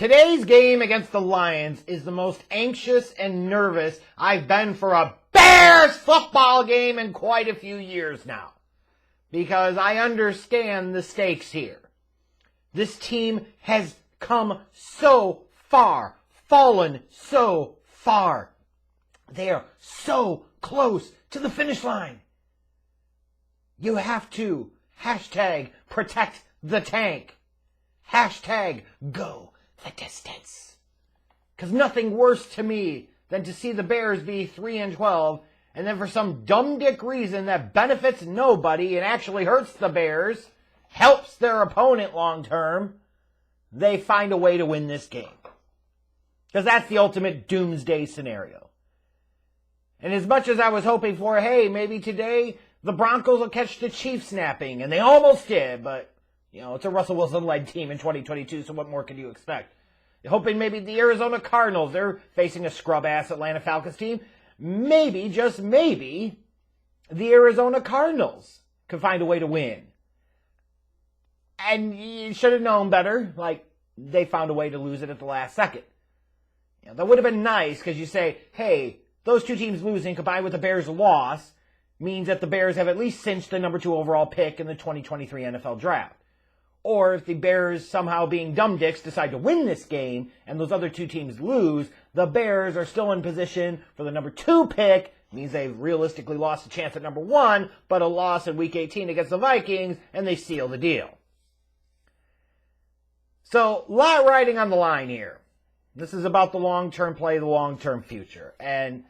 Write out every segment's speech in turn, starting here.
Today's game against the Lions is the most anxious and nervous I've been for a Bears football game in quite a few years now. Because I understand the stakes here. This team has come so far, fallen so far. They are so close to the finish line. You have to hashtag protect the tank. Hashtag go the distance. Because nothing worse to me than to see the Bears be 3-12 and then for some dumb dick reason that benefits nobody and actually hurts the Bears, helps their opponent long term, they find a way to win this game. Because that's the ultimate doomsday scenario. And as much as I was hoping for, hey, maybe today the Broncos will catch the Chiefs napping, and they almost did, but, you know, it's a Russell Wilson-led team in 2022, so what more could you expect? Hoping maybe the Arizona Cardinals, they're facing a scrub-ass Atlanta Falcons team. Maybe, just maybe, the Arizona Cardinals could find a way to win. And you should have known better. Like, they found a way to lose it at the last second. You know, that would have been nice, because you say, hey, those two teams losing combined with the Bears' loss means that the Bears have at least cinched the number 2 overall pick in the 2023 NFL Draft. Or if the Bears, somehow being dumb dicks, decide to win this game and those other two teams lose, the Bears are still in position for the number 2 pick. Means they've realistically lost a chance at number 1, but a loss in Week 18 against the Vikings, and they seal the deal. So, a lot riding on the line here. This is about the long-term play, the long-term future. And,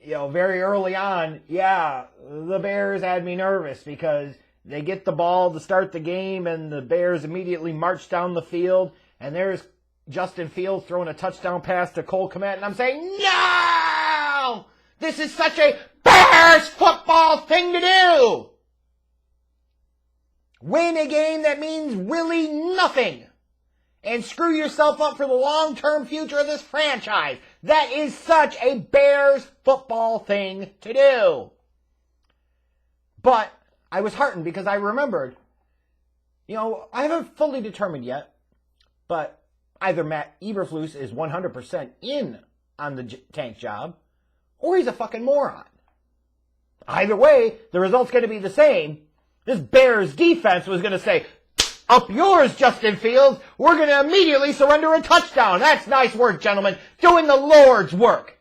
you know, very early on, yeah, the Bears had me nervous because they get the ball to start the game and the Bears immediately march down the field and there's Justin Fields throwing a touchdown pass to Cole Kmet and I'm saying, no! This is such a Bears football thing to do! Win a game that means really nothing. And screw yourself up for the long-term future of this franchise. That is such a Bears football thing to do. But I was heartened because I remembered, you know, I haven't fully determined yet, but either Matt Eberflus is 100% in on the tank job, or he's a fucking moron. Either way, the result's going to be the same. This Bears defense was going to say, up yours, Justin Fields. We're going to immediately surrender a touchdown. That's nice work, gentlemen. Doing the Lord's work.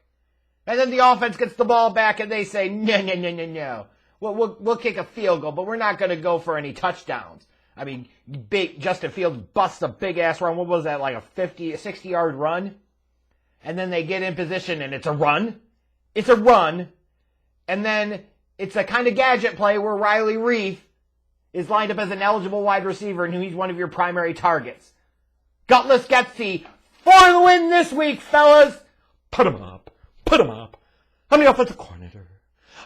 And then the offense gets the ball back and they say, no. We'll kick a field goal, but we're not going to go for any touchdowns. I mean, big Justin Fields busts a big-ass run. What was that, like a 60-yard run? And then they get in position and it's a run. It's a run. And then it's a kind of gadget play where Riley Reef is lined up as an eligible wide receiver and he's one of your primary targets. Gutless Getsy for the win this week, fellas. Put him up. Put him up. I'm the offensive coordinator.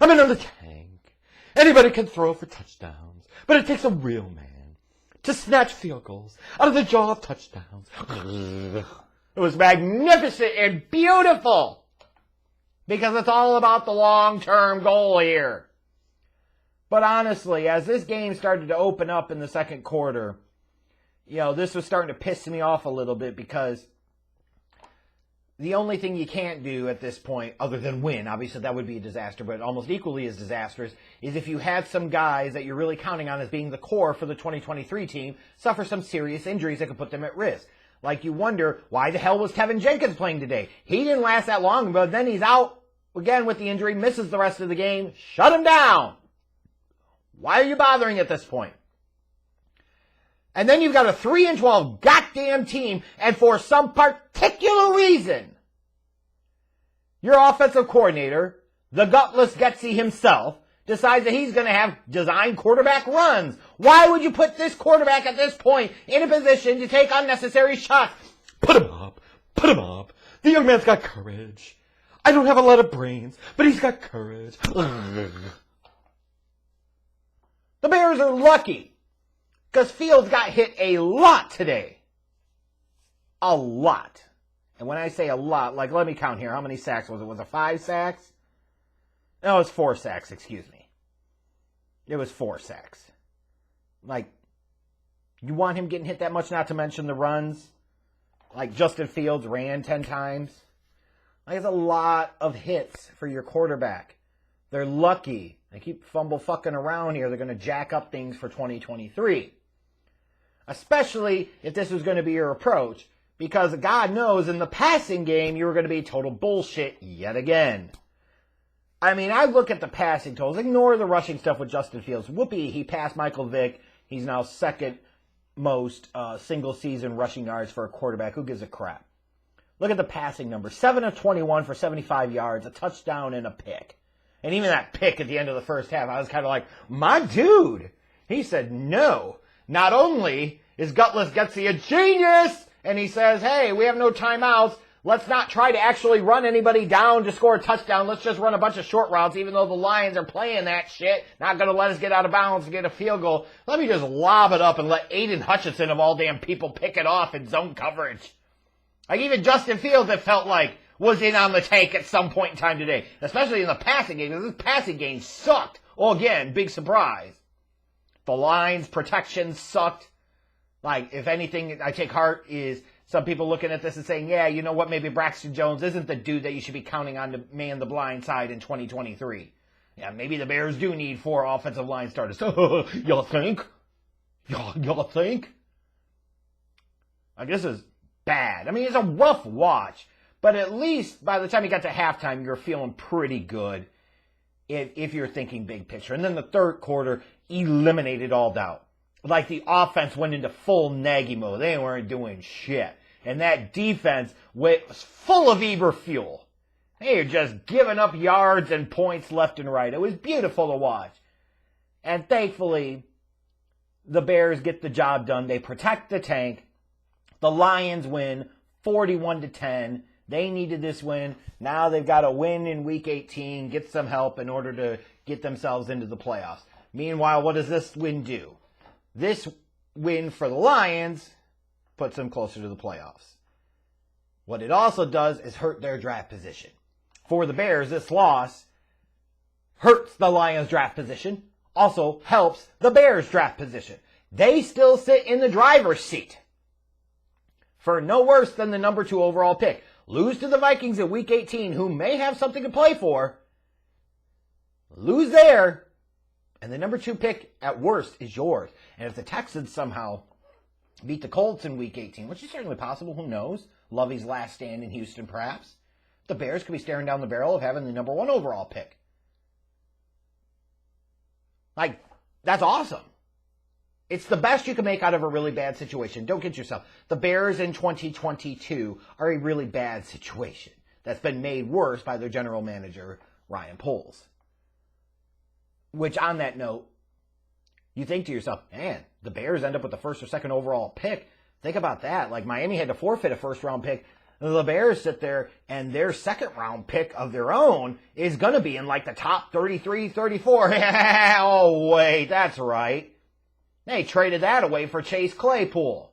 I'm in on the tank. Anybody can throw for touchdowns, but it takes a real man to snatch field goals out of the jaw of touchdowns. It was magnificent and beautiful because it's all about the long-term goal here. But honestly, as this game started to open up in the second quarter, you know, this was starting to piss me off a little bit because the only thing you can't do at this point, other than win, obviously that would be a disaster, but almost equally as disastrous, is if you have some guys that you're really counting on as being the core for the 2023 team suffer some serious injuries that could put them at risk. Like you wonder, why the hell was Tevin Jenkins playing today? He didn't last that long, but then he's out again with the injury, misses the rest of the game. Shut him down! Why are you bothering at this point? And then you've got a 3-12 goddamn team, and for some particular reason, your offensive coordinator, the gutless Getsy himself, decides that he's going to have design quarterback runs. Why would you put this quarterback at this point in a position to take unnecessary shots? Put him up. Put him up. The young man's got courage. I don't have a lot of brains, but he's got courage. The Bears are lucky because Fields got hit a lot today. A lot. And when I say a lot, like, let me count here. How many sacks was it? Was it 5 sacks? No, it was 4 sacks, excuse me. It was 4 sacks. Like, you want him getting hit that much, not to mention the runs? like Justin Fields ran 10 times. Like, it's a lot of hits for your quarterback. They're lucky. They keep fucking around here. They're going to jack up things for 2023. Especially if this was going to be your approach. Because God knows in the passing game, you were going to be total bullshit yet again. I mean, I look at the passing totals. Ignore the rushing stuff with Justin Fields. Whoopee, he passed Michael Vick. He's now second most single-season rushing yards for a quarterback. Who gives a crap? Look at the passing numbers. 7 of 21 for 75 yards, a touchdown and a pick. And even that pick at the end of the first half, I was kind of like, my dude. He said no. Not only is Gutless Gutsy a genius, and he says, hey, we have no timeouts. Let's not try to actually run anybody down to score a touchdown. Let's just run a bunch of short routes, even though the Lions are playing that shit. Not going to let us get out of bounds and get a field goal. Let me just lob it up and let Aiden Hutchinson of all damn people pick it off in zone coverage. Like even Justin Fields, it felt like, was in on the tank at some point in time today. Especially in the passing game, because this passing game sucked. Oh, again, big surprise. The Lions' protection sucked. Like, if anything, I take heart is some people looking at this and saying, yeah, you know what, maybe Braxton Jones isn't the dude that you should be counting on to man the blind side in 2023. Yeah, maybe the Bears do need 4 offensive line starters. Y'all think? Y'all think? Like, this is bad. I mean, it's a rough watch, but at least by the time you got to halftime, you're feeling pretty good if you're thinking big picture. And then the third quarter eliminated all doubt. Like the offense went into full Nagy mode. They weren't doing shit. And that defense was full of Eberfuel. They were just giving up yards and points left and right. It was beautiful to watch. And thankfully, the Bears get the job done. They protect the tank. The Lions win 41-10. They needed this win. Now they've got to win in Week 18, get some help in order to get themselves into the playoffs. Meanwhile, what does this win do? This win for the Lions puts them closer to the playoffs. What it also does is hurt their draft position. For the Bears, this loss hurts the Lions' draft position, also helps the Bears' draft position. They still sit in the driver's seat for no worse than the number 2 overall pick. Lose to the Vikings in Week 18, who may have something to play for. Lose there, and the number 2 pick at worst is yours. And if the Texans somehow beat the Colts in Week 18, which is certainly possible, who knows? Lovey's last stand in Houston, perhaps. The Bears could be staring down the barrel of having the number 1 overall pick. Like, that's awesome. It's the best you can make out of a really bad situation. Don't kid yourself. The Bears in 2022 are a really bad situation that's been made worse by their general manager, Ryan Poles. Which, on that note, you think to yourself, man, the Bears end up with the 1st or 2nd overall pick. Think about that. Like, Miami had to forfeit a 1st-round pick. The Bears sit there, and their 2nd-round pick of their own is going to be in, like, the top 33, 34. Oh, wait, that's right. They traded that away for Chase Claypool.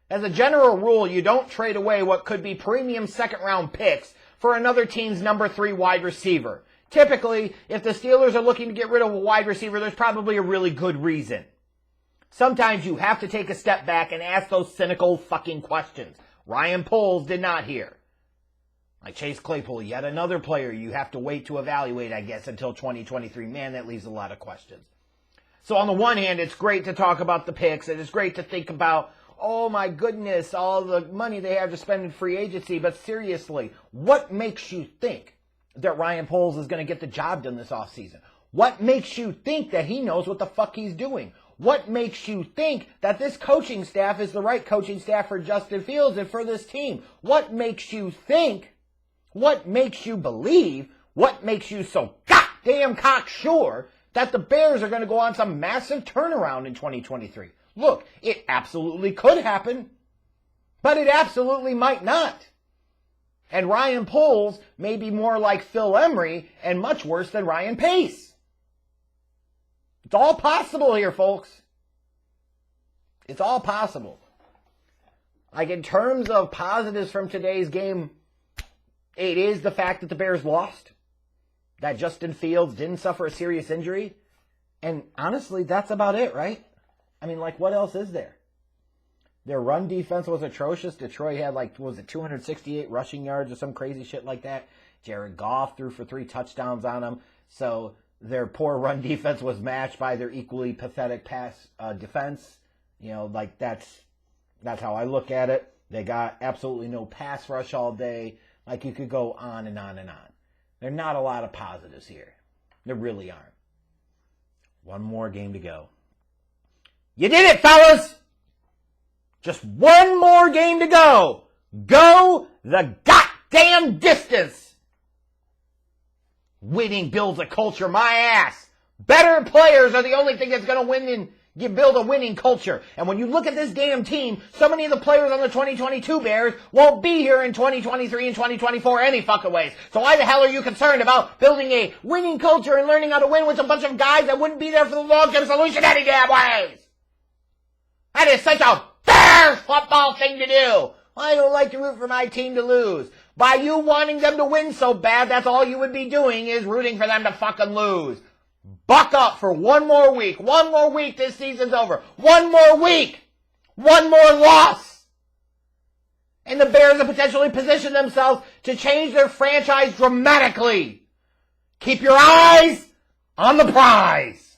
As a general rule, you don't trade away what could be premium 2nd-round picks for another team's number 3 wide receiver. Typically, if the Steelers are looking to get rid of a wide receiver, there's probably a really good reason. Sometimes you have to take a step back and ask those cynical fucking questions. Ryan Poles did not here. Like Chase Claypool, yet another player you have to wait to evaluate, I guess, until 2023. Man, that leaves a lot of questions. So on the one hand, it's great to talk about the picks, and it's great to think about, oh my goodness, all the money they have to spend in free agency. But seriously, what makes you think that Ryan Poles is going to get the job done this offseason? What makes you think that he knows what the fuck he's doing? What makes you think that this coaching staff is the right coaching staff for Justin Fields and for this team? What makes you think? What makes you believe? What makes you so goddamn cocksure that the Bears are going to go on some massive turnaround in 2023? Look, it absolutely could happen, but it absolutely might not. And Ryan Poles may be more like Phil Emery and much worse than Ryan Pace. It's all possible here, folks. It's all possible. Like, in terms of positives from today's game, it is the fact that the Bears lost, that Justin Fields didn't suffer a serious injury, and honestly, that's about it, right? I mean, like, what else is there? Their run defense was atrocious. Detroit had 268 rushing yards or some crazy shit like that. Jared Goff threw for 3 touchdowns on them. So their poor run defense was matched by their equally pathetic pass defense. That's how I look at it. They got absolutely no pass rush all day. You could go on and on and on. There are not a lot of positives here. There really aren't. One more game to go. You did it, fellas! Just one more game to go. Go the goddamn distance. Winning builds a culture, my ass. Better players are the only thing that's going to win and build a winning culture. And when you look at this damn team, so many of the players on the 2022 Bears won't be here in 2023 and 2024 any fucking ways. So why the hell are you concerned about building a winning culture and learning how to win with a bunch of guys that wouldn't be there for the long-term solution any damn ways? That is such a Bears football thing to do. I don't like to root for my team to lose. By you wanting them to win so bad, that's all you would be doing is rooting for them to fucking lose. Buck up for one more week. One more week, this season's over. One more week. One more loss. And the Bears have potentially positioned themselves to change their franchise dramatically. Keep your eyes on the prize.